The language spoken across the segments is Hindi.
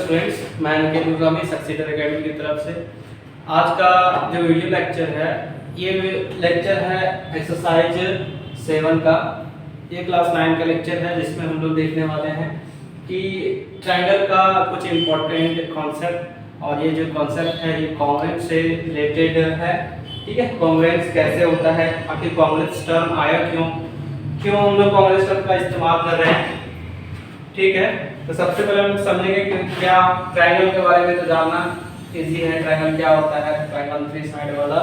स्टूडेंट्स, मैं अंकित मुजामी सक्सेटर एकेडमी की तरफ से आज का जो वीडियो लेक्चर है, ये लेक्चर है एक्सरसाइज 7 का। ये क्लास 9 का लेक्चर है जिसमें हम लोग देखने वाले हैं कि ट्रायंगल का कुछ इम्पोर्टेंट कॉन्सेप्ट, और ये जो कॉन्सेप्ट है ये कॉन्ग्रुएंस से रिलेटेड है। ठीक है, कॉन्ग्रुएंस कैसे होता है, आखिर कॉन्ग्रुएंस टर्म आया क्यों हम लोग कॉन्ग्रुएंस टर्म का इस्तेमाल कर रहे हैं। ठीक है, तो सबसे पहले हम समझेंगे कि क्या ट्रायंगल के बारे में तो जानना इजी है। ट्रायंगल क्या होता है? ट्रायंगल 3 साइड वाला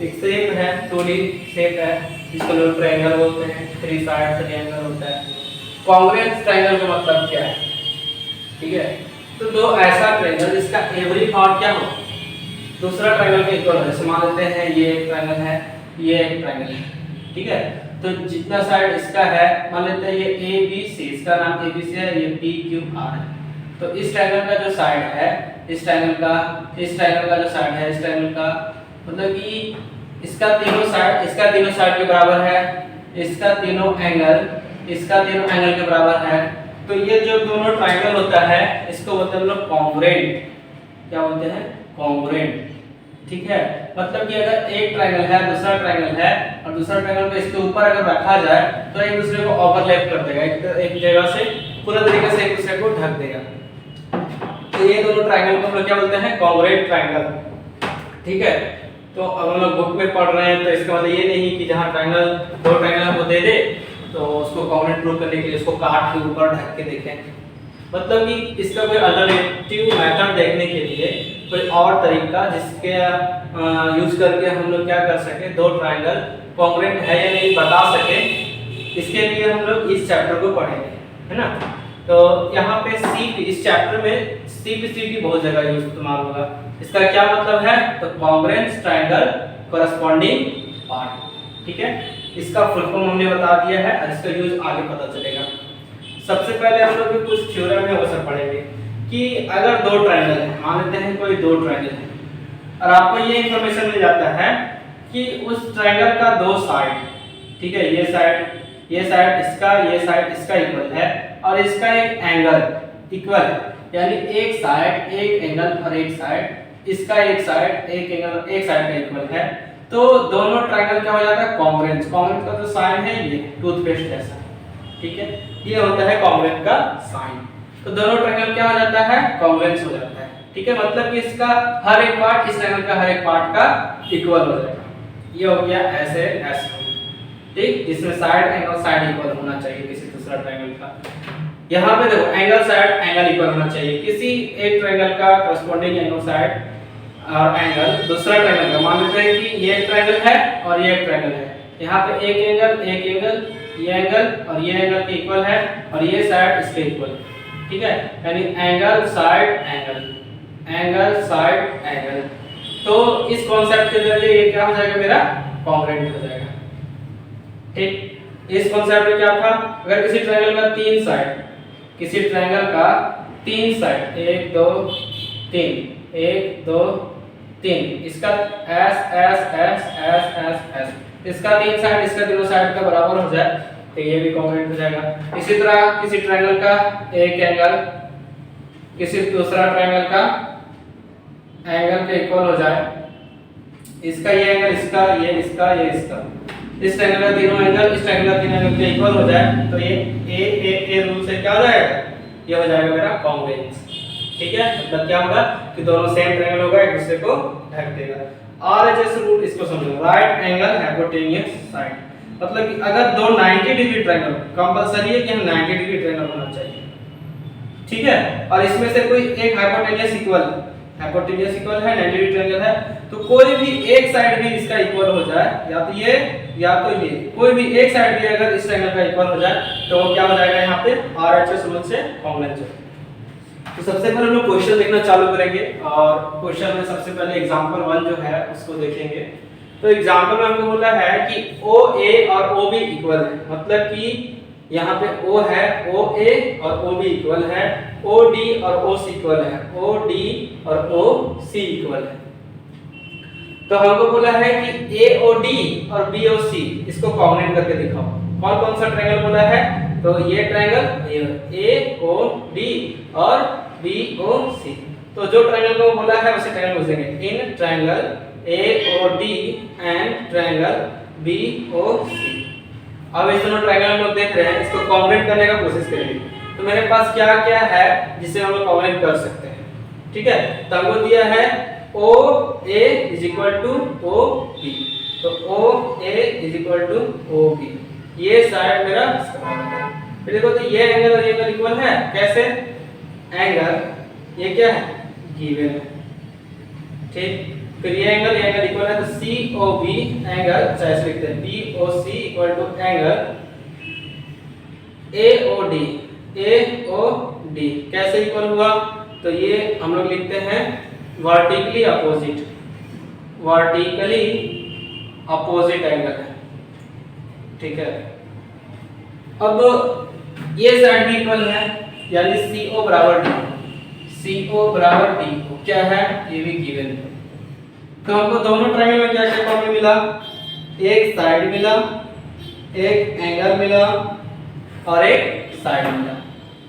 एक शेप है, 2D शेप है, जिसको लोग ट्रायंगल बोलते हैं। 3 साइड ट्रायंगल होता है। कॉन्ग्रुएंस ट्रायंगल का मतलब क्या है? ठीक है, तो दो ऐसा ट्रायंगल जिसका एवरी पार्ट क्या हो, दूसरा ट्रायंगल के इक्वल है। जैसे मान लेते हैं ये एक ट्रायंगल है, ये एक ट्रायंगल है। ठीक है, तो जितना साइड इसका है, मान लेते हैं ये ABC, इसका नाम ABC है, ये PQR है। तो इस ट्रायंगल का जो साइड है, इस ट्रायंगल का जो साइड है, इस ट्रायंगल का मतलब कि इसका तीनों साइड के बराबर है, इसका तीनों एंगल के बराबर है। तो ये जो दोनों ट्रायंगल होता है इसको बोलते हैं हम लोग कॉन्ग्रुएंट। क्या बोलते हैं? कॉन्ग्रुएंट। ठीक है, मतलब कि अगर एक ट्रायंगल है, दूसरा ट्रायंगल है, और दूसरा ट्रायंगल को इसके ऊपर अगर रखा जाए तो एक दूसरे को ओवरलैप कर देगा, एक जगह से पूरा तरीके से एक दूसरे को ढक देगा। तो ये दोनों ट्रायंगल को हम लोग क्या बोलते हैं? Congruent triangle. ठीक है, तो अब हम लोग बुक में पढ़ रहे हैं तो इसका मतलब ये नहीं कि जहां ट्रायंगल दो ट्रायंगल को दे दे तो उसको कॉन्ग्रुएंट प्रूव करने के लिए उसको काट के ऊपर ढक के देखें। मतलब कि इसका कोई अल्टरनेटिव मेथड देखने के लिए कोई और तरीका जिसके यूज करके हम लोग क्या कर सके, दो ट्रायंगल कॉन्ग्रुएंट है या नहीं बता सके, इसके लिए हम लोग इस चैप्टर को पढ़ेंगे, है ना। तो यहाँ पे इस चैप्टर में CPCT बहुत जगह यूज इस्तेमाल होगा। इसका क्या मतलब है? तो कॉन्ग्रुएंस ट्रायंगल कोरस्पॉन्डिंग पार्ट। ठीक है, इसका फुल फॉर्म हमने बता दिया है और इसका यूज आगे पता चलेगा। सबसे पहले हम लोग कुछ थ्योरम में वो सब पढ़ेंगे कि अगर दो ट्रायंगल है, मान लेते हैं कोई दो ट्रायंगल है, और आपको ये इंफॉर्मेशन मिल जाता है कि उस ट्रायंगल का दो साइड, ठीक है, ये साइड इसका इक्वल है, और इसका एक एंगल इक्वल है, यानी एक साइड एक एंगल और एक साइड इसका एक साइड एक एंगल एक साइड का इक्वल है, तो दोनों ट्रायंगल क्या हो जाता है? कॉन्ग्रुएंस। कॉन्ग्रुएंस का जो साइन है ये टूथपेस्ट जैसा, ठीक है, ये होता है कॉन्ग्रुएंट का साइन। तो दोनों ट्रायंगल क्या हो जाता है? कॉन्ग्रुएंस हो जाता है। ठीक है, मतलब कि इसका हर एक पार्ट इस ट्रायंगल का हर एक पार्ट का इक्वल हो जाएगा। ये हो गया ऐसे। ठीक, जिसमें साइड एंगल साइड इक्वल होना चाहिए किसी दूसरा ट्रायंगल का। यहाँ पे देखो एंगल साइड एंगल इक्वल होना चाहिए किसी एक ट्रायंगल का कोरस्पॉन्डिंग एंगल साइड और एंगल दूसरा ट्रायंगल का। मान लेते हैं कि ये एक ट्रायंगल है और ये एक ट्रायंगल है, यहाँ पे एक एंगल ये एंगल और ये एंगल के इक्वल है, और ये साइड इसके इक्वल। ठीक है, यानी एंगल साइड एंगल। तो इस कॉन्सेप्ट के जरिए ये क्या हो जाएगा? मेरा कॉन्ग्रुएंट हो जाएगा। ठीक, इस कॉन्सेप्ट में क्या था? अगर किसी ट्रायंगल का तीन साइड 1 2 3 इसका S इसका तीन साइड इसका तीनों साइड का बराबर हो जाए तो ये भी कॉन्ग्रुएंट हो जाएगा। इसी तरह किसी ट्रायंगल का एक एंगल किसी दूसरा ट्रायंगल का एंगल के इक्वल हो जाए, इसका ये एंगल इसका इस ट्रायंगल का तीनों एंगल इस ट्रायंगल का तीनों एंगल के इक्वल हो जाए तो ये ए रूल से क्या हो जाएगा? ये हो जाएगा मेरा कॉन्ग्रुएंस। ठीक है, मतलब क्या होगा कि दोनों सेम ट्रायंगल होगा, एक दूसरे को ढक देगा। RHS रूल इसको समझो, राइट एंगल हाइपोटेन्यूज साइड। मतलब कि अगर दो 90 डिग्री ट्रायंगल, कंपलसरी है कि हम 90 डिग्री ट्रायंगल होना चाहिए। ठीक है, और इसमें से कोई एक हाइपोटेन्यूज इक्वल है 90 डिग्री ट्रायंगल है, तो कोई भी एक साइड भी इसका इक्वल हो जाए, या तो ये कोई भी एक साइड भी अगर इस ट्रायंगल का इक्वल हो जाए तो वो क्या हो जाएगा? यहाँ पे RHS रूल से कॉन्ग्रुएंस है। तो सबसे पहले हम लोग क्वेश्चन देखना चालू करेंगे, और क्वेश्चन में सबसे पहले एग्जांपल 1 जो है उसको देखेंगे। तो एग्जांपल में हमको बोला है कि OA और OB इक्वल है, मतलब कि यहाँ पे O है, OA और OB इक्वल है, OD और OC इक्वल है, OD और OC इक्वल है। तो हमको बोला है कि AOD और BOC इसको कॉम्बिनेट करके दिखाओ। कौन सा ट्रायंगल बोला है? तो ये ट्रायंगल AOD और बी ओ सी। तो जो ट्रायंगल को बोला है उसे ट्रायंगल पूछेंगे। In triangle AOD and triangle BOC। अब इस दोनों ट्रायंगल हम लोग देख रहे हैं, इसको कॉन्ग्रुएंट करने का कोशिश करेंगे। तो मेरे पास क्या क्या है जिसे हम लोग कॉन्ग्रुएंट कर सकते हैं, ठीक है। तो हमको दिया है OA = OB, तो OA = OB, ये साइड मेरा इसका बराबर है। फिर देखो तो ये एंगल और ये एंगल इक्वल है, कैसे? एंगल ये क्या है, गिवन है, ठीक। फिर ये एंगल इक्वल है, तो COB एंगल ऐसे लिखते हैं, BOC = एंगल AOD कैसे इक्वल हुआ? तो ये हम लोग लिखते हैं वर्टिकली अपोजिट एंगल है, ठीक है। अब ये साइड भी इक्वल है, यानी CO बराबर D को क्या है, ये भी गिवन है। तो हमको दोनों ट्रायंगल में क्या क्या कॉमन मिला? एक साइड मिला, एक एंगल मिला और एक साइड मिला।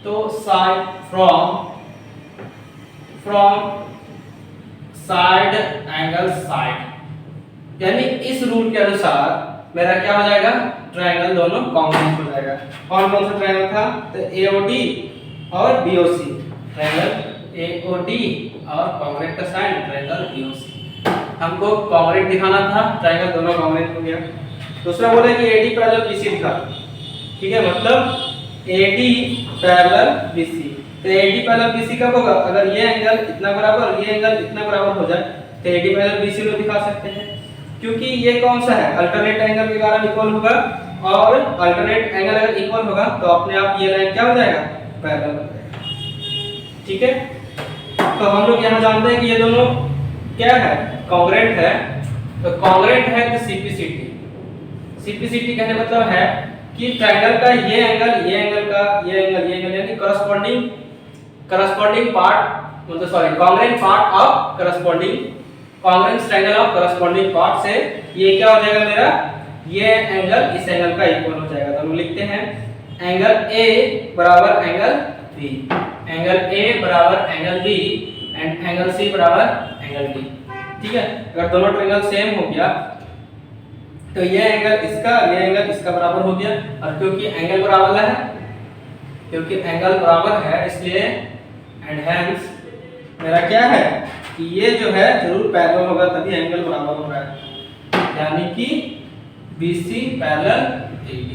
तो side from side angle side, यानी इस रूल के अनुसार मेरा क्या हो जाएगा, ट्रायंगल दोनों कॉन्ग्रुएंट हो जाएगा। कौन कौन सा ट्रायंगल था? तो AOD और BOC, ट्रायंगल AOD और कॉन्ग्रुएंट का साइन ट्रायंगल BOC। हमको कॉन्ग्रुएंट दिखाना था, ट्रायंगल दोनों कॉन्ग्रुएंट हो गया। दूसरा बोले कि AD पैरेलल BC दिखा, ठीक है, मतलब AD पैरेलल BC। तो AD पैरेलल BC कब होगा? अगर ये एंगल इतना बराबर और ये एंगल इतना बराबर हो जाए तो AD पैरेलल BC लोग दिखा सकते हैं, क्योंकि ये कौन सा है, अल्टरनेट एंगल के कारण इक्वल होगा, और अल्टरनेट एंगल अगर इक्वल होगा तो अपने आप ये लाइन क्या हो जाएगा, पैरेलल हो जाएगा, ठीक है। तो हम लोग यहाँ जानते हैं कि ये दोनों क्या है, कॉन्ग्रुएंट है। तो कॉन्ग्रुएंट है तो CPCT कहने मतलब है कि ट्रायंगल का ये एंगल यानी करस्पॉन्डिंग पार्ट, मतलब sorry congruent part of congruent triangle of corresponding part से ये क्या हो जाएगा मेरा, ये एंगल इस एंगल का इक्वल हो जाएगा। तो हम लिखते हैं एंगल A बराबर एंगल B, एंगल A बराबर angle B and angle C बराबर एंगल D, ठीक है। अगर दोनों ट्रायंगल सेम हो गया तो ये एंगल इसका बराबर हो गया, और क्योंकि एंगल बराबर है इसलिए एंड हेंस मेरा क्या है कि ये जो है जरूर पैरेलल होगा, तभी एंगल बराबर हो रहा है, यानी कि BC पैरेलल AD।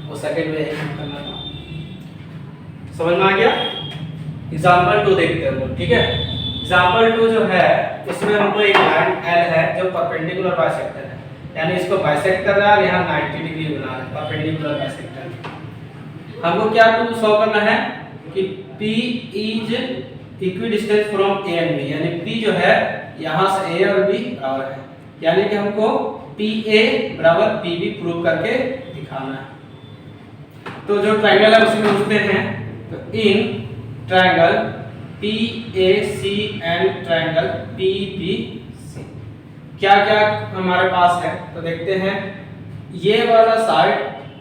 वो सेकंड में करना था, समझ में आ गया। एग्जांपल 2 देखते हैं लोग, ठीक है। एग्जांपल 2 जो है इसमें हमको एक लाइन L है जो परपेंडिकुलर बाइसेक्टर है, यानी इसको बाइसेक्ट कर रहा है, यहाँ 90 डिग्री बना रहा है, परपेंडिकुलर बाइसेक्टर। हमको क्या टू सॉल्व करना है कि P is equidistance from A and B, यानी P जो है यहाँ से A और B बराबर है, यानी कि हमको PA बराबर PB प्रूव करके दिखाना है। तो जो ट्रायंगल है उसमें पूछते हैं, तो in triangle PAC and triangle PBC क्या क्या हमारे पास है, तो देखते हैं। ये वाला साइड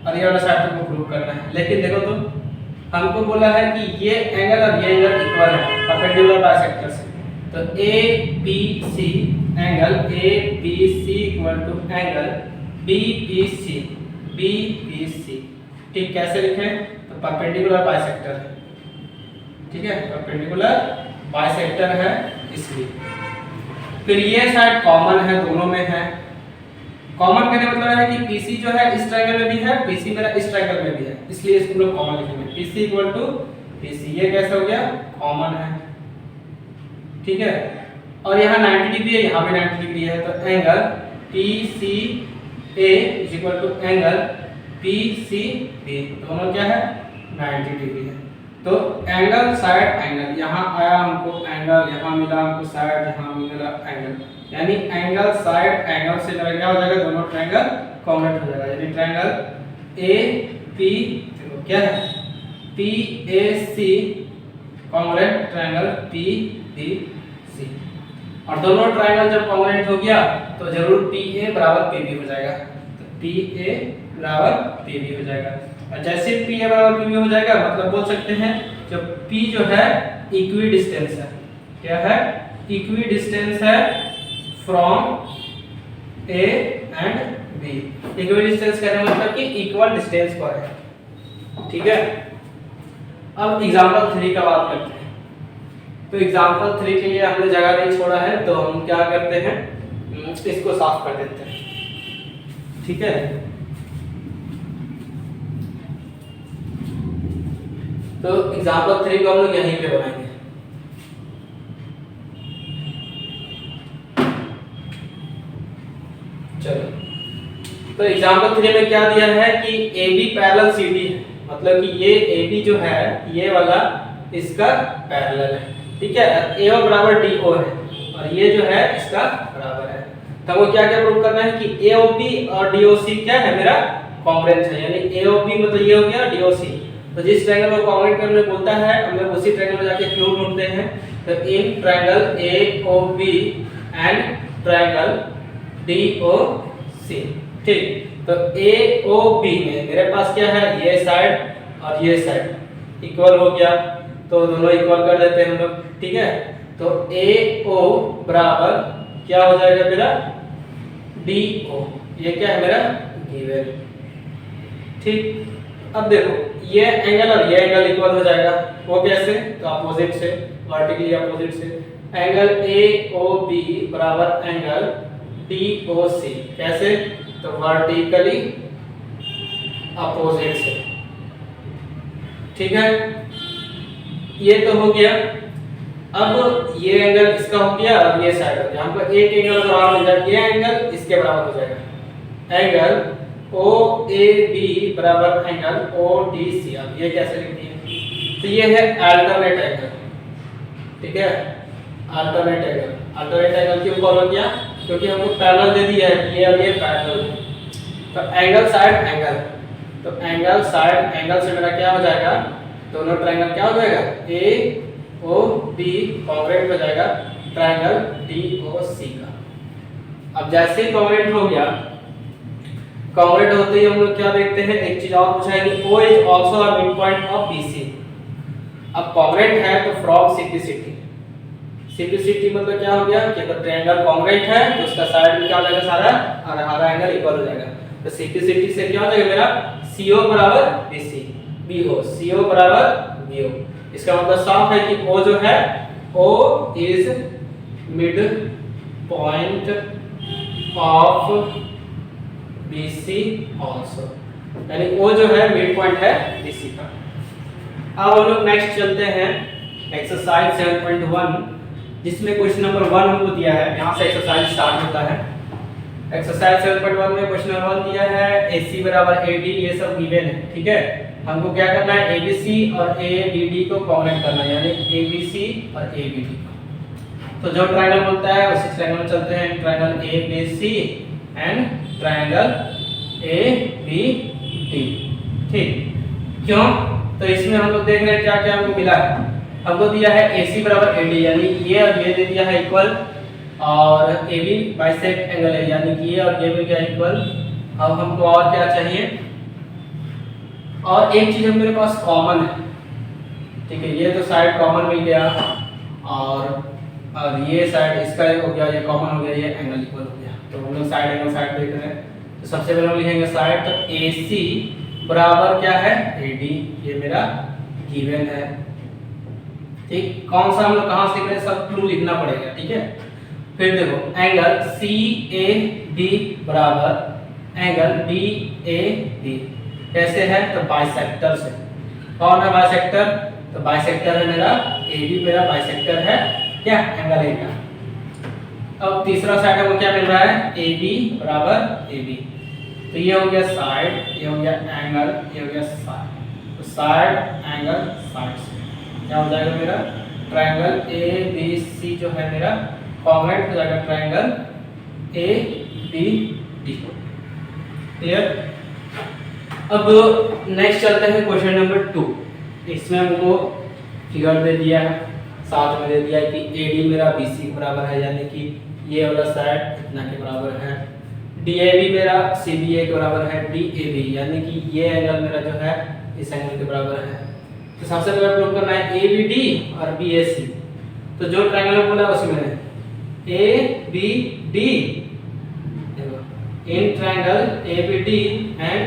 और ये वाला साइड को प्रूव करना है, लेकिन देखो तो हमको बोला है कि ये एंगल और ये एंगल इक्वल है परपेंडिकुलर बाइसेक्टर से। तो ABC angle ABC equal to angle BBC, ठीक। कैसे लिखें, तो परपेंडिकुलर बाइसेक्टर है, ठीक है, परपेंडिकुलर बाइसेक्टर है इसलिए। फिर ये साइड कॉमन है, दोनों में है। कॉमन कहने मतलब है कि PC जो है इस ट्रायंगल में भी है, PC मेरा इस ट्रायंगल में भी है, इसलिए इसको लोग कॉमन लिखेंगे, PC इक्वल टू PC। ये कैसे हो गया, कॉमन है, ठीक है। और यहाँ 90 डिग्री है, यहाँ भी 90 डिग्री है, तो angle PCA is equal to angle PCB, दोनों क्या है, 90 डिग्री है। तो एंगल साइड एंगल, यहाँ आया हमको एंगल, यहाँ मिला हमको साइड, यहाँ मिला एंगल, यानी एंगल साइड एंगल से मेरा क्या हो जाएगा, दोनों ट्रायंगल कॉन्ग्रुएंट हो जाएगा, यानी ट्रायंगल AP क्या है, PAC कॉन्ग्रुएंट ट्रायंगल PBC। और दोनों ट्रायंगल जब कॉन्ग्रुएंट हो गया तो जरूर PA बराबर PB हो जाएगा, तो PA बराबर PB हो जाएगा। और जैसे पी ए बराबर पी बी हो जाएगा, मतलब बोल सकते हैं जब पी जो है इक्वी डिस्टेंस है, क्या है, इक्वी डिस्टेंस है from A and B. Equidistance कहने का मतलब कि इक्वल डिस्टेंस पर है, ठीक है। अब एग्जांपल 3 का बात करते हैं। तो एग्जांपल 3 के लिए हमने जगह नहीं छोड़ा है, तो हम क्या करते हैं, इसको साफ कर देते हैं, ठीक है। तो एग्जांपल 3 को हम लोग यहीं पे बनाएंगे। चलो, तो एग्जांपल 3 में क्या दिया है कि AB पैरेलल CD है, मतलब कि ये AB जो है ये वाला इसका पैरेलल है, ठीक है। AO बराबर DO है और ये जो है इसका बराबर है। तो हमको क्या क्या प्रूव करना है कि AOB और DOC क्या है, मेरा कॉन्ग्रुएंट है, यानी AOB मतलब ये हो गया, DOC। तो जिस ट्रायंगल को कॉन्ग्रुएंट करने बोलता है हम लोग उसी ट्रायंगल में जाके क्यों ढूंढते हैं। तो in triangle AOB and triangle DOC, ठीक। तो AOB में मेरे पास क्या है, ये साइड और ये साइड इक्वल हो गया, तो दोनों इक्वल कर देते हैं हम लोग, ठीक है। तो AO बराबर क्या हो जाएगा मेरा, DO, ये क्या है मेरा गिवन, ठीक। अब देखो ये एंगल और ये एंगल इक्वल हो जाएगा, वो कैसे, तो अपोजिट से, वर्टिकली अपोजिट से। एंगल AOB बराबर एंगल DOC, कैसे, तो वर्टिकली अपोजिट से, ठीक है। ये तो हो गया। अब ये एंगल इसका हो गया और ये साइड हो गया, हमको एक एंगल बराबर हो जाएगा, ये एंगल इसके बराबर हो जाएगा, एंगल OAB बराबर एंगल ODC। अब ये कैसे लिखते हैं, तो ये है अल्टरनेट एंगल, ठीक है, अल्टरनेट एंगल। अल्टरनेट एंगल क्यों फॉलो किया, क्योंकि हमको पैरेलल दे दिया है, ये और ये पैरेलल है। तो एंगल साइड एंगल, तो एंगल साइड एंगल से मेरा क्या हो जाएगा, दोनों ट्रायंगल क्या हो जाएगा, AOB कॉन्ग्रुएंट हो जाएगा ट्रायंगल DOC का। अब जैसे ही कॉन्ग्रुएंट हो गया, कॉन्ग्रुएंट होते ही हम लोग क्या देखते हैं, एक चीज और पूछा है कि O is also a midpoint of BC। अब कॉन्ग्रुएंट है तो फ्रॉम CPCT, CPCT मतलब क्या हो गया कि अगर ट्रायंगल कॉन्ग्रुएंट है तो उसका साइड में क्या हो जाएगा, सारा हरा एंगल इक्वल हो जाएगा। तो CPCT से क्या हो जाएगा मेरा, CO बराबर BC, BO, CO बराबर BO। इसका मतलब साफ है कि O जो है, O is mid point of BC also, यानी O जो है मिड पॉइंट है BC का। अब हम लोग नेक्स्ट चलते हैं एक्सरसाइज 7.1, जिसमें क्वेश्चन नंबर 1 हमको दिया है, यहाँ से एक्सरसाइज स्टार्ट होता है। एक्सरसाइज 7.1 में क्वेश्चन नंबर 1 दिया है AC बराबर AD, ये सब गिवन है, ठीक है। हमको क्या करना है, ABC और ABD को कॉन्ग्रुएंट करना है, यानी ABC और ABD को। तो जो ट्रायंगल बोलता है उसी ट्रायंगल में चलते हैं, triangle ABC and triangle ABD, ठीक। क्यों, तो इसमें हम लोग देख रहे हैं क्या क्या हमको मिला है। हमको दिया है AC बराबर AD, यानी ये और ये दे दिया है इक्वल, और AB बाइसेक्ट एंगल है, यानी कि ये और ये मिल गया इक्वल। अब हमको और क्या चाहिए, और एक चीज मेरे पास कॉमन है, ठीक है। ये तो साइड कॉमन मिल गया, और ये साइड इसका हो गया, ये कॉमन हो गया, ये एंगल इक्वल हो गया। तो हम लोग साइड एंगल साइड देख रहे हैं, तो सबसे पहले हम लिखेंगे साइड। तो AC बराबर क्या है, AD, ये मेरा गिवन है, ठीक। कौन सा हम लोग कहाँ सीख रहे हैं, सब क्लू लिखना पड़ेगा, ठीक है। फिर देखो एंगल CAB बराबर एंगल DAB, कैसे है, तो बाइसेक्टर से। कौन है बाइसेक्टर, तो बाइसेक्टर है मेरा AB, मेरा बाइसेक्टर है क्या, एंगल A का। अब तीसरा साइड हमको क्या मिल रहा है, AB बराबर AB, तो ये हो गया साइड, ये हो गया एंगल, ये हो गया साइड। तो साइड एंगल साइड से क्या हो जाएगा मेरा, ट्रायंगल ABC जो है मेरा कॉन्ग्रुएंट हो जाएगा ट्रायंगल ABD, क्लियर। अब नेक्स्ट चलते हैं क्वेश्चन नंबर 2। इसमें हमको फिगर दे दिया है, साथ में दे दिया है कि AD मेरा BC के बराबर है, यानी कि ये वाला साइड इतना के बराबर है, DAB मेरा CBA के बराबर है DAB, यानी कि ये एंगल मेरा जो है इस एंगल के बराबर है। तो सबसे पहले प्रूव करना है ABD और BAC। तो जो ट्रायंगल बोला उसी में ABD, in triangle ABD and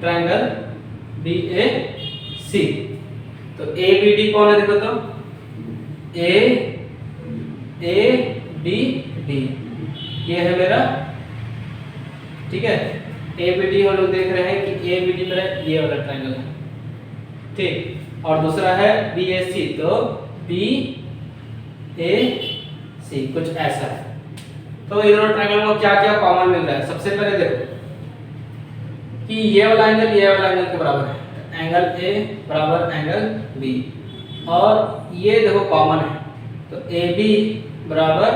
triangle BAC। तो ABD कौन है देखो तो ABD ये है मेरा, ठीक है। ABD हम लोग देख रहे हैं कि ABD मेरा ये वाला ट्रायंगल है, ठीक। और दूसरा है BAC, तो BAC कुछ ऐसा है। तो इन दोनों ट्रायंगल को क्या क्या कॉमन मिल रहा है? सबसे पहले देखो कि ये वाला एंगल के बराबर है, एंगल A बराबर एंगल B, और ये देखो कॉमन है, तो AB बराबर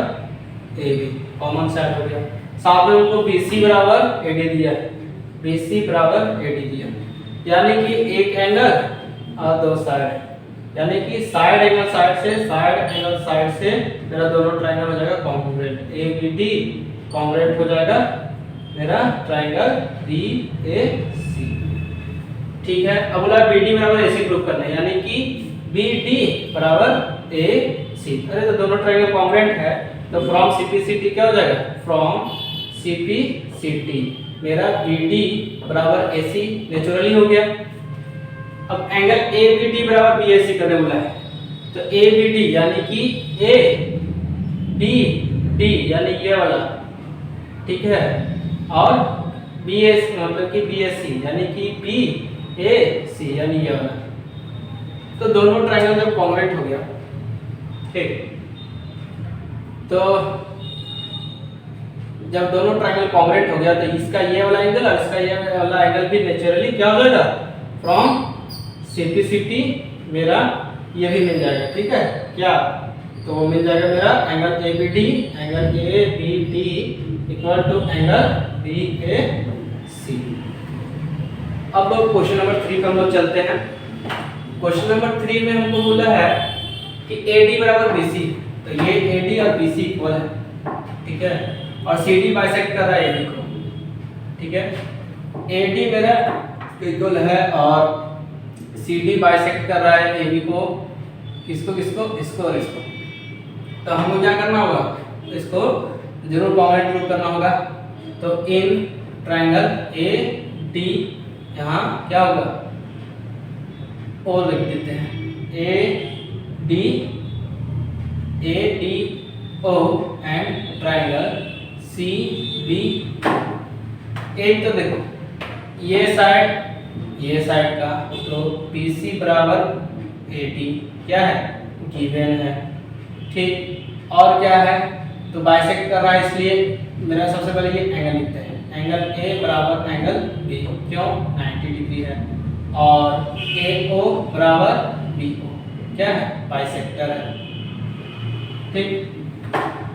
AB कॉमन साइड हो गया। साथ में उनको BC बराबर AD दिया है, BC बराबर AD दिया, यानी कि एक एंगल और दो साइड, यानी कि साइड एंगल साइड से मेरा दोनों ट्रायंगल हो जाएगा कॉन्ग्रुएंट। ABD कॉन्ग्रुएंट हो जाएगा मेरा ट्रायंगल BAC, ठीक है। अब बोला BD बराबर AC प्रूव करना है, यानी कि BD बराबर AC। अरे तो दोनों ट्रायंगल कॉन्ग्रुएंट है, तो फ्रॉम CPCT क्या हो जाएगा? फ्रॉम CPCT मेरा BD बराबर AC नेचुरली हो गया। अब एंगल ABD बराबर BAC करने बोला है, तो ABD यानी कि ABD यानी ये वाला, ठीक है, और BAC मतलब कि BAC यानी कि BAC यानी ये वाला। तो दोनों ट्रायंगल जब कॉन्ग्रुएंट हो गया, ठीक, तो जब दोनों ट्रायंगल कॉन्ग्रुएंट हो गया तो इसका ये वाला एंगल और इसका ये वाला एंगल भी नेचुरली क्या हो जाएगा? फ्रॉम CPCT मेरा ये भी मिल जाएगा, ठीक है क्या? तो वो मिल जाएगा मेरा angle ABD equal to angle BAC। अब क्वेश्चन नंबर 3 पे हम लोग चलते हैं। क्वेश्चन नंबर 3 में हमको बोला है कि AD बराबर BC, तो ये AD और BC इक्वल है, ठीक है, और CD बाइसेक्ट कर रहा है AB को, ठीक है। AD मेरा इक्वल है और CD बाइसेक्ट कर रहा है AB को, किसको इसको और इसको। तो हमको क्या करना होगा? इसको जरूर कॉन्ग्रुएंट प्रूव करना होगा। तो इन ट्रायंगल AD यहाँ क्या होगा? O लिख देते हैं, ADO एंड ट्रायंगल CB। एक तो देखो ये साइड का, तो BC बराबर AD क्या है? गिवन है, ठीक। और क्या है? तो बाइसेक्ट कर रहा है, इसलिए मेरा सबसे पहले ये एंगल लिखते हैं, एंगल A बराबर एंगल B, क्यों? 90 डिग्री है, और AO बराबर BO क्या है? बाइसेक्टर है, ठीक।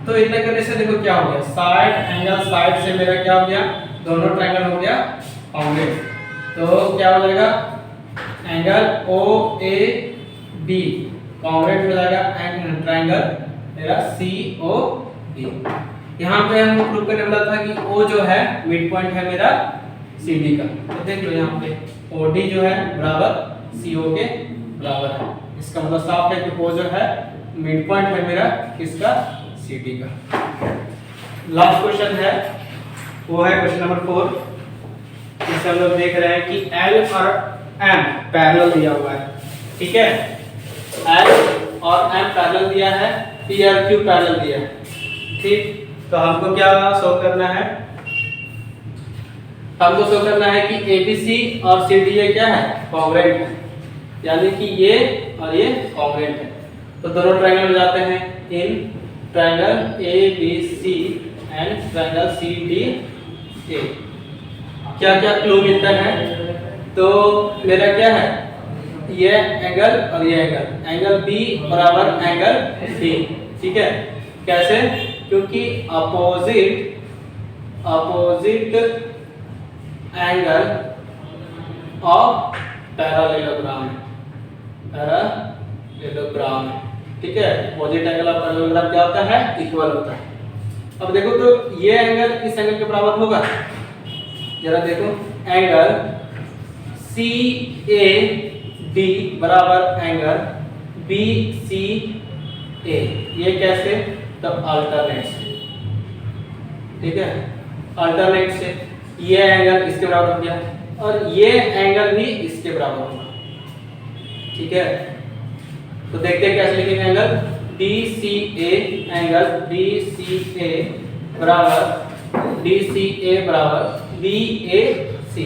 तो इतना करने से देखो क्या हो गया? साइड से मेरा क्या हो गया? दोनों ट्रायंगल हो गया कॉन्ग्रुएंट। तो क्या हो जाएगा? एंगल OAB कॉन्ग्रुएंट हो जाएगा एंड ट्रायंगल मेरा COB। यहाँ पे हम प्रूव करने वाला था कि O जो है मिड पॉइंट है मेरा CD का, तो देख लो यहाँ पे OD जो है बराबर CO के बराबर है। इसका मतलब साफ है कि O जो है मिड पॉइंट है मेरा किसका? CD का। लास्ट क्वेश्चन है, वो है क्वेश्चन नंबर 4। इसमें हम लोग देख रहे हैं कि L और M पैरेलल दिया हुआ है, ठीक है। L और M पैरेलल दिया है, P और Q पैरेलल दिया है, ठीक। तो हमको क्या शो करना है? हमको शो करना है कि ABC और CD क्या है? कॉन्ग्रुएंट है, यानी कि ये और ये कॉन्ग्रुएंट है। तो दोनों ट्रायंगल हो जाते हैं in triangle ABC and triangle CDA। क्या क्या क्लू मिलता है? तो मेरा क्या है? ये एंगल और ये एंगल B बराबर एंगल C, ठीक है। कैसे? क्योंकि अपोजिट एंगल ऑफ पैरेललोग्राम है, ठीक है। अपोजिट एंगल ऑफ पैरेललोग्राम क्या होता है? इक्वल होता है। अब देखो तो ये एंगल इस एंगल के बराबर होगा, जरा देखो एंगल सी ए डी बराबर एंगल बी सी ए, ये कैसे, तब अल्टरनेट से, ठीक है, अल्टरनेट से ये एंगल इसके बराबर हो गया और ये एंगल भी इसके बराबर होगा, ठीक है। तो देखते हैं कैसे लिखेंगे एंगल डी सी ए, एंगल डी सी ए बराबर डी सी ए बराबर बी ए सी,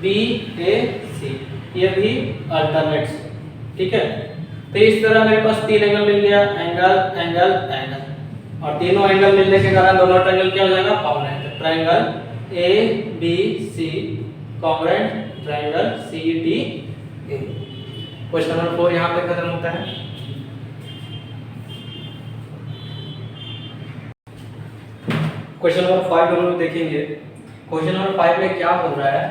बी ए सी, ये भी अल्टरनेट से, ठीक है। तो इस तरह मेरे पास तीन एंगल मिल गया, एंगल एंगल एंगल, और तीनों एंगल मिलने के कारण दोनों ट्रायंगल क्या हो जाएगा, congruent triangle A B C, congruent triangle C D A. Question number 4 यहाँ पे खत्म होता है। क्वेश्चन नंबर 5 हम लोग देखेंगे। क्वेश्चन नंबर 5 में क्या हो रहा है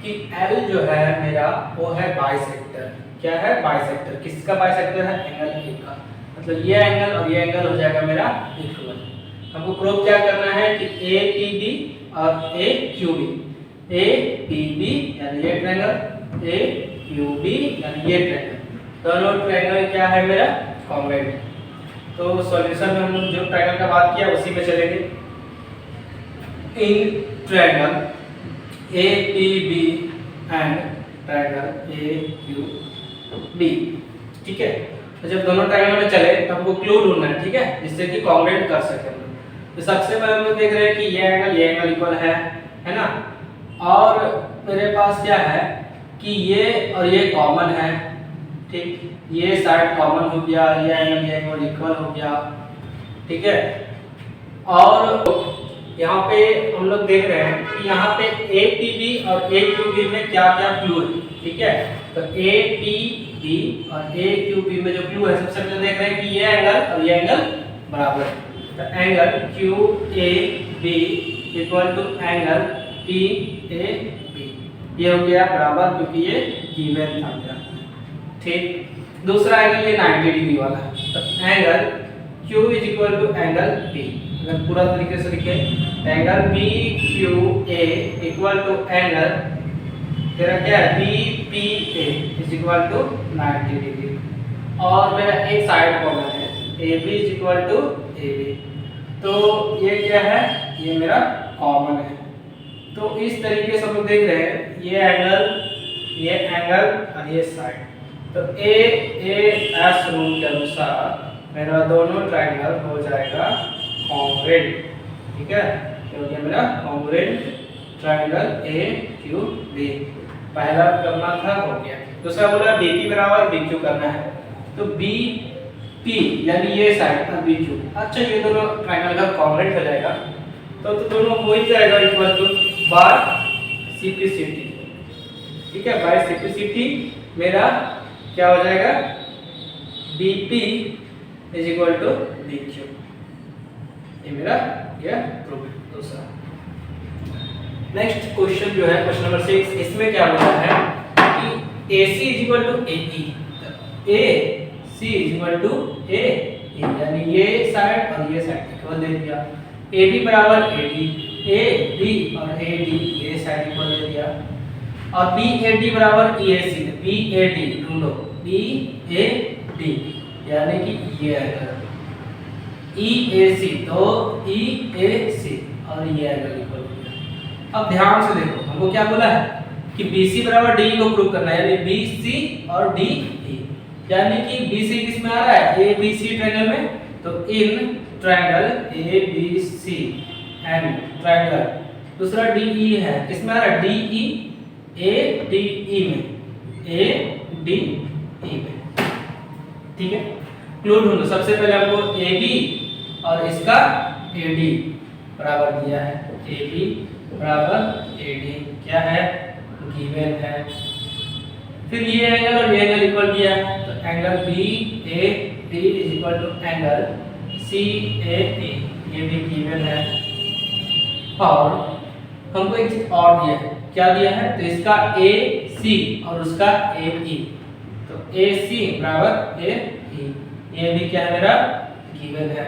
कि L जो है मेरा वो है बाइसेक्टर। क्या है, बाइसेक्टर। किसका बाइसेक्टर है, एंगल ए का। मतलब ये एंगल और ये एंगल हो जाएगा मेरा इक्वल। हमको प्रूव क्या करना है कि APB और AQB, APB यानी ये ट्रायंगल, AQB यानी ये ट्रायंगल, दोनों ट्रायंगल क्या है मेरा, कॉन्ग्रुएंट। तो सॉल्यूशन में हम लोग जो ट्रायंगल का बात किया उसी में चलेंगे। In triangle APB and triangle AQB, ठीक है। तो जब दोनों ट्रायंगल में चले तब हमको क्लू ढूंढना है, ठीक है, जिससे कि कॉन्ग्रुएंट कर सके हम लोग। तो सबसे पहले हम लोग देख रहे हैं कि ये एंगल इक्वल है ना, और मेरे पास क्या है कि ये और ये कॉमन है, ठीक, ये साइड कॉमन हो गया, ये एंगल इक्वल हो गया, ठीक है। और यहाँ पे हम लोग देख रहे हैं कि यहाँ पे APB और AQB में क्या क्या क्लू है, ठीक है। तो APB और AQB में जो क्लू है, सबसे पहले देख रहे हैं कि ये एंगल और ये एंगल बराबर है। तो angle QAB equal to angle PAB, ये हो गया बराबर, क्योंकि ये गिवन था मेरा, ठीक। दूसरा एंगल ये 90 डिग्री वाला है, तो angle Q is equal to angle P। अगर पूरा तरीके से लिखे, angle BQA equal to angle तेरा क्या है, BPA is equal to 90 degree, और मेरा एक साइड कॉमन है, AB is equal to AB। तो ये क्या है, ये मेरा कॉमन है। तो इस तरीके से हम लोग देख रहे हैं ये एंगल और ये साइड। तो AAS रूल के अनुसार मेरा दोनों ट्रायंगल हो जाएगा कॉन्ग्रुएंट, ठीक है। तो ये मेरा कॉन्ग्रुएंट ट्रायंगल AQB पहला करना था, हो गया। दूसरा बोला BP बराबर BQ करना है, तो BP यानी ये साइड का BQ, अच्छा ये दोनों ट्रायंगल का कॉन्ग्रुएंट हो जाएगा। तो दोनों हो ही जाएगा इक्वल टू बाय CPCT, ठीक है। बाय CPCT मेरा क्या हो जाएगा, BP is equal to BQ। ये मेरा ये प्रूफ है दूसरा। नेक्स्ट क्वेश्चन जो है क्वेश्चन नंबर 6, इसमें क्या बोला है कि AC is equal to AE, AC is equal to AE, यानी ये साइड और ये साइड इक्वल दे दिया। AB बराबर AD, AB और AD ये साइड इक्वल दे दिया, और BAD बराबर EAC, BAD ढूंढो, BAD यानी कि ये एंगल EAC, तो EAC और ये एंगल इक्वल हो गया। अब ध्यान से देखो, हमको क्या बोला है कि BC बराबर DE को प्रूव करना है, यानी BC और DE, यानी कि BC किस में आ रहा है, ABC ट्रायंगल में। तो in triangle ABC and triangle दूसरा DE है, किस में आ रहा है, DE ADE में, ADE में, ठीक है। क्लू ढूंढो, सबसे पहले हमको AB और इसका AD बराबर दिया है, AB बराबर AD क्या है, गिवन है। फिर ये एंगल और ये एंगल इक्वल किया है, तो angle BAD is equal to angle CAE, ये भी गिवन है। और हमको एक चीज और दिया है, क्या दिया है, तो इसका AC और उसका AE, तो AC बराबर AE, ये भी क्या है मेरा गिवन है।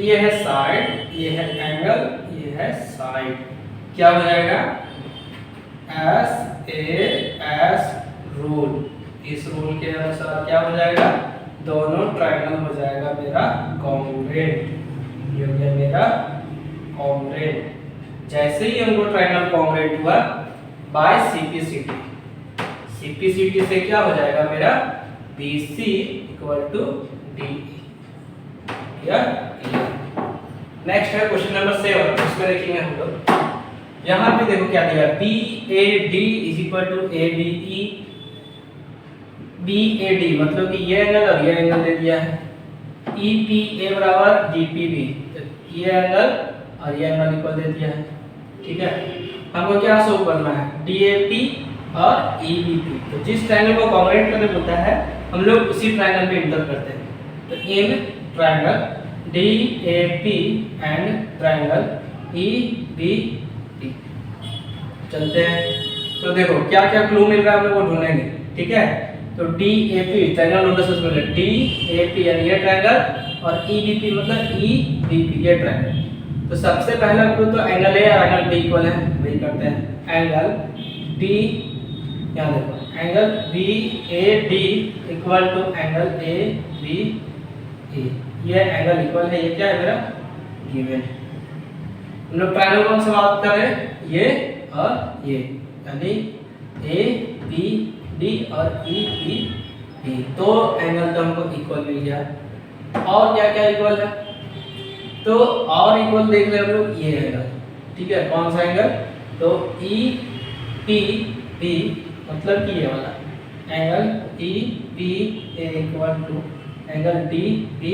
तो ये है साइड, ये है एंगल, ये है साइड। क्या हो जाएगा? SAS रूल, इस रूल के अनुसार क्या हो जाएगा? दोनों ट्रायंगल हो जाएगा मेरा कॉन्ग्रुएंट। ये हो गया मेरा कॉन्ग्रुएंट। जैसे ही हमको ट्रायंगल कॉन्ग्रुएंट हुआ बाय CPCT, CPCT से क्या हो जाएगा मेरा? BC equal to DE। Next है क्वेश्चन नंबर 7, इसमें देखेंगे हम लोग। यहाँ पे देखो क्या दिया, BAD is equal to ABE। BAD मतलब कि ये एंगल और ये एंगल दे दिया है। EPA बराबर DPB, ये एंगल और ये एंगल इक्वल दे दिया है। ठीक है, हमको क्या शो करना है? DAP और EBP। तो जिस ट्रायंगल को कॉन्ग्रुएंट करने होता है हम लोग उसी ट्रायंगल पे इंटर करते हैं। तो in triangle DAP and triangle EBP चलते हैं। तो देखो क्या क्या क्लू मिल रहा है हम लोग वो ढूंढेंगे। ठीक है, तो DAP ट्रायंगल नोटेशन में DAP यानी ये ट्रायंगल और EBP मतलब EBP ये ट्रायंगल। तो सबसे पहला क्लू तो एंगल A और एंगल B इक्वल है, वही करते हैं। एंगल B, यहाँ देखो angle BAD equal to angle ABE, ये एंगल इक्वल है। ये क्या है मेरा? गिवन। हम लोग ट्रायंगल कौन सा बात कर रहे हैं? ये और ये, यानी ABD और EBD, तो एंगल तो हमको इक्वल मिल गया। और क्या क्या इक्वल है? तो और इक्वल देख ले हम लोग, ये एंगल। ठीक है, कौन सा एंगल? तो EPB मतलब कि ये वाला angle EPA equal to angle DPB,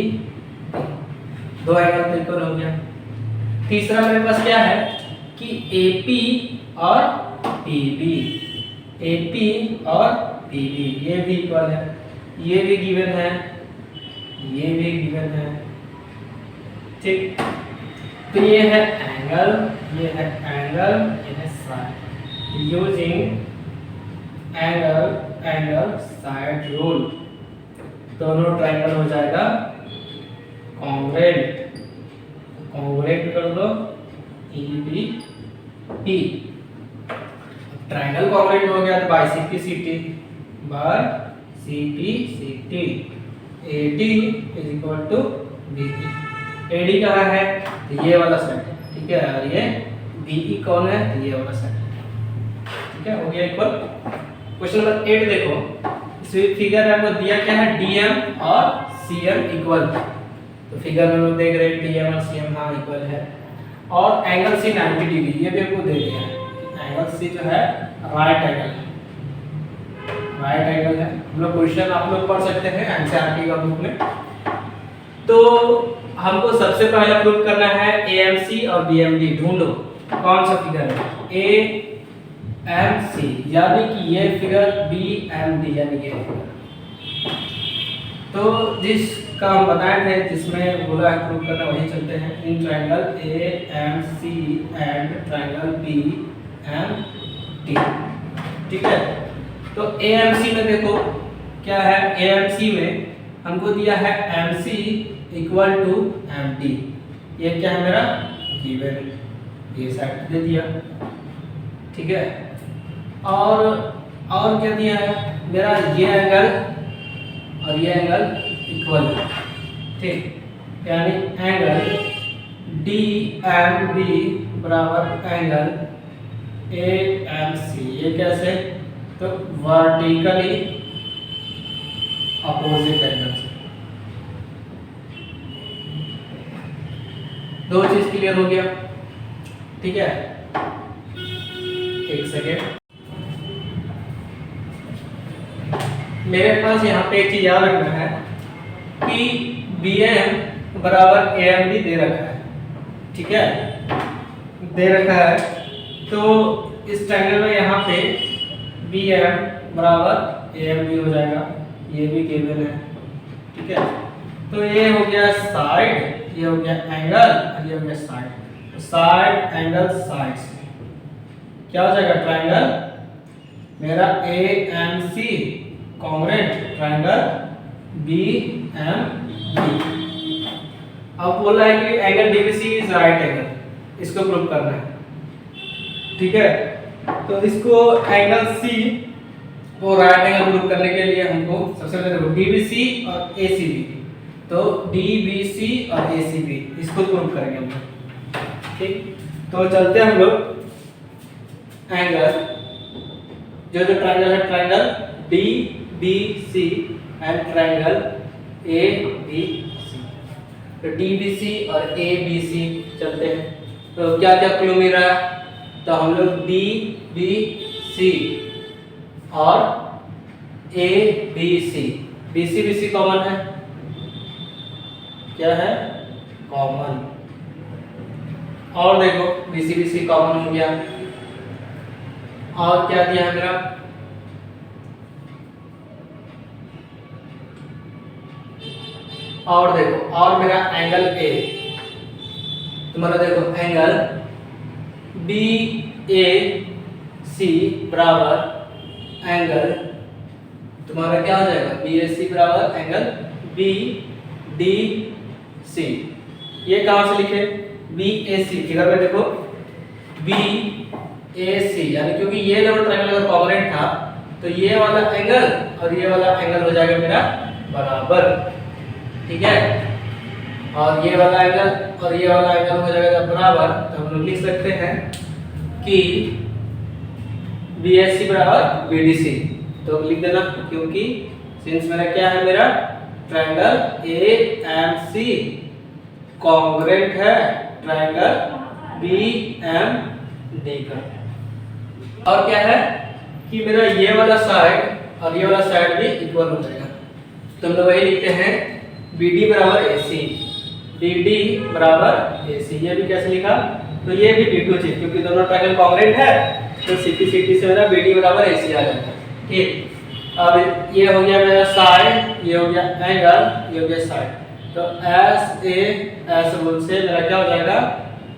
दो एंगल तो इक्वल हो गया। तीसरा मेरे पास क्या है कि AP और PB, AP और PB ये भी इक्वल है, ये भी गिवन है, ये भी गिवन है। ठीक, तो ये है एंगल, ये है एंगल, ये है side. Using angle side rule दोनों ट्रायंगल हो जाएगा कॉन्ग्रुएंट। कॉन्ग्रुएंट कर दो EBP। ट्रायंगल कॉन्ग्रुएंट हो गया तो by CPCT AD is equal to BE। AD कहाँ है? तो ये वाला सेट है। ठीक है, और ये BE कौन है? तो ये वाला सेट है। ठीक है, हो गया इक्वल। क्वेश्चन नंबर 8 देखो, इसमें फिगर आपको दिया क्या है? DM और CM इक्वल। तो फिगर में हम लोग देख रहे हैं DM और CM हाँ इक्वल है। और एंगल C 90 डिग्री ये भी आपको दे दिया है। एंगल C जो है राइट एंगल है, राइट एंगल है। हम लोग क्वेश्चन आप लोग पढ़ सकते हैं NCERT का बुक में। तो हमको सबसे पहला प्रूव करना है AMC और BMD। ढूंढो कौन सा फिगर है? AMC यानी कि ये फिगर, BMD यानी ये फिगर। तो जिसका हम बताए थे, जिसमें बोला है प्रूव करना, वही चलते हैं। In triangle AMC and triangle BMD। ठीक है, तो AMC में देखो क्या है? AMC में हमको दिया है MC इक्वल टू MD। ये क्या है मेरा? गिवन, ये सेट दे दिया। ठीक है, और क्या दिया है मेरा? ये एंगल और ये एंगल इक्वल है। ठीक, यानी एंगल DMB बराबर एंगल AMC। ये कैसे? तो वर्टिकली अपोजिट एंगल से। दो चीज क्लियर हो गया। ठीक है, एक सेकेंड, मेरे पास यहाँ पे एक चीज याद रखना है कि BM बराबर AMD दे रखा है। ठीक है, दे रखा है। तो इस ट्रायंगल में यहाँ पे BM बराबर AMD हो जाएगा, ये भी गिवन है। ठीक है, तो ये हो गया साइड, ये हो गया एंगल और ये हो गया साइड। तो साइड एंगल साइड से क्या हो जाएगा? ट्रायंगल मेरा AMC कॉन्ग्रुएंट ट्रायंगल BMD। अब बोला है कि angle DBC is right angle, इसको प्रूव करना है। ठीक है, तो इसको एंगल सी और राइट एंगल प्रूव करने के लिए हमको सबसे पहले देखो डीबीसी और एसीबी, तो डीबीसी और एसीबी इसको प्रूव करेंगे हम लोग। ठीक, तो चलते हैं हम लोग एंगल जो ट्रायंगल है, triangle DBC and triangle ABC. तो डीबीसी और एबीसी चलते हैं, तो क्या क्या क्लू मिल रहा है, तो हम लोग डीबीसी और एबीसी, बीसी बीसी कॉमन है, क्या है कॉमन, और देखो बीसी बीसी कॉमन हो गया, और क्या दिया है मेरा, और देखो और मेरा एंगल ए, तुम्हारा देखो एंगल बी ए सी बराबर एंगल तुम्हारा क्या हो जाएगा, बी ए सी बराबर एंगल बी डी सी। ये कहां से लिखे, बी ए सी, फिगर में देखो बी ए सी, यानी क्योंकि ये दोनों ट्रायंगल अगर कॉन्ग्रुएंट था तो ये वाला एंगल और ये वाला एंगल हो जाएगा मेरा बराबर। ठीक है, और ये वाला एंगल और ये वाला एंगल हो जाएगा बराबर, तो हम लोग लिख सकते हैं कि BSC बराबर BDC, तो लिख देना, क्योंकि सिंस मेरा क्या है, मेरा ट्रायंगल AMC कॉन्ग्रुएंट है ट्रायंगल BMD का। और क्या है कि मेरा ये वाला साइड और ये वाला साइड भी इक्वल हो जाएगा, तो हम लोग वही लिखते हैं BD बराबर AC, BD बराबर AC। ये भी कैसे लिखा, तो ये भी D2 चीज, क्योंकि दोनों ट्रायंगल कॉन्ग्रुएंट है तो CT से मेरा BD बराबर AC आ जाएगा। ठीक, अब ये हो गया मेरा साइड, ये हो गया एंगल, ये हो गया साइड, तो एस रूल से मेरा क्या हो जाएगा,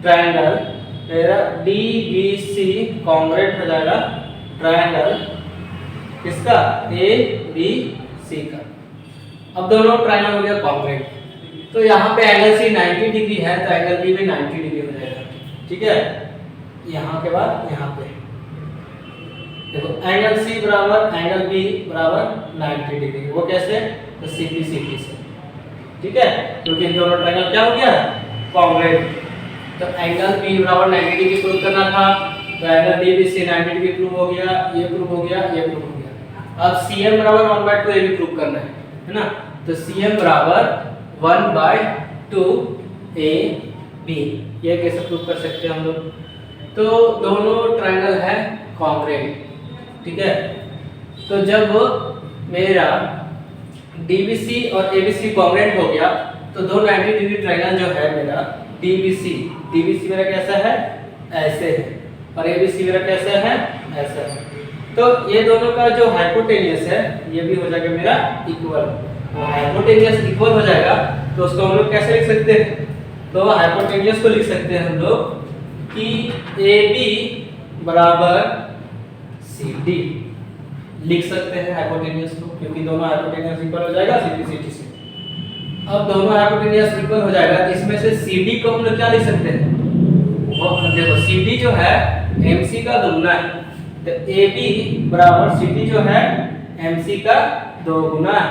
ट्रायंगल मेरा DBC कॉन्ग्रुएंट हो जाएगा ट्रायंगल किसका, ABC का। अब दोनों ट्रायंगल हो गया कॉन्ग्रुएंट, तो यहाँ पे एंगल C 90 डिग्री है तो एंगल B भी 90 डिग्री हो जाएगा। ठीक है, यहाँ के बाद यहाँ पे देखो एंगल C बराबर एंगल B बराबर 90 डिग्री, वो कैसे, तो CT से। ठीक है, क्योंकि इन दोनों ट्रायंगल क्या हो गया, कॉन्ग्रुएंट, तो एंगल B बराबर 90 डिग्री प्रूव करना था, तो एंगल DBC 90 डिग्री प्रूव हो गया, ये प्रूव हो गया, ये प्रूव हो गया। अब CM बराबर 1/2 ये भी प्रूव करना है ना, तो CM बराबर 1/2 AB, ये कैसे प्रूव कर सकते हैं हम लोग, तो दोनों ट्रायंगल है कॉन्ग्रुएंट। ठीक है, तो जब मेरा DBC और ABC कॉन्ग्रुएंट हो गया तो दो 90 डिग्री ट्रायंगल जो है मेरा DBC मेरा कैसा है, ऐसे है, और ABC मेरा कैसा है, ऐसा है, तो ये दोनों का जो हाइपोटेनियस है ये भी हो जाएगा मेरा इक्वल। तो हाइपोटेनियस इक्वल हो जाएगा तो उसको हम लोग कैसे लिख सकते हैं, तो हाइपोटेनियस को लिख सकते हैं हम लोग कि AB बराबर CD लिख सकते हैं हाइपोटेनियस को, क्योंकि दोनों हाइपोटेनियस इक्वल हो जाएगा CT से। अब दोनों हाइपोटेनियस इक्वल हो जाएगा, इसमें से CD को हम लोग क्या लिख सकते हैं, वो देखो CD जो है MC का दोगुना है, तो AB बराबर CD जो है MC का दोगुना है।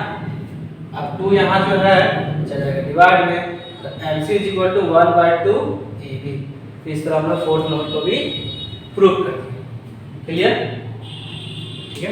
अब 2 यहाँ जो है चल जाएगा डिवाइड में, तो MC = 1/2 AB। इस तरह हम लोग फोर्थ नंबर को भी प्रूव करेंगे। क्लियर, ठीक है।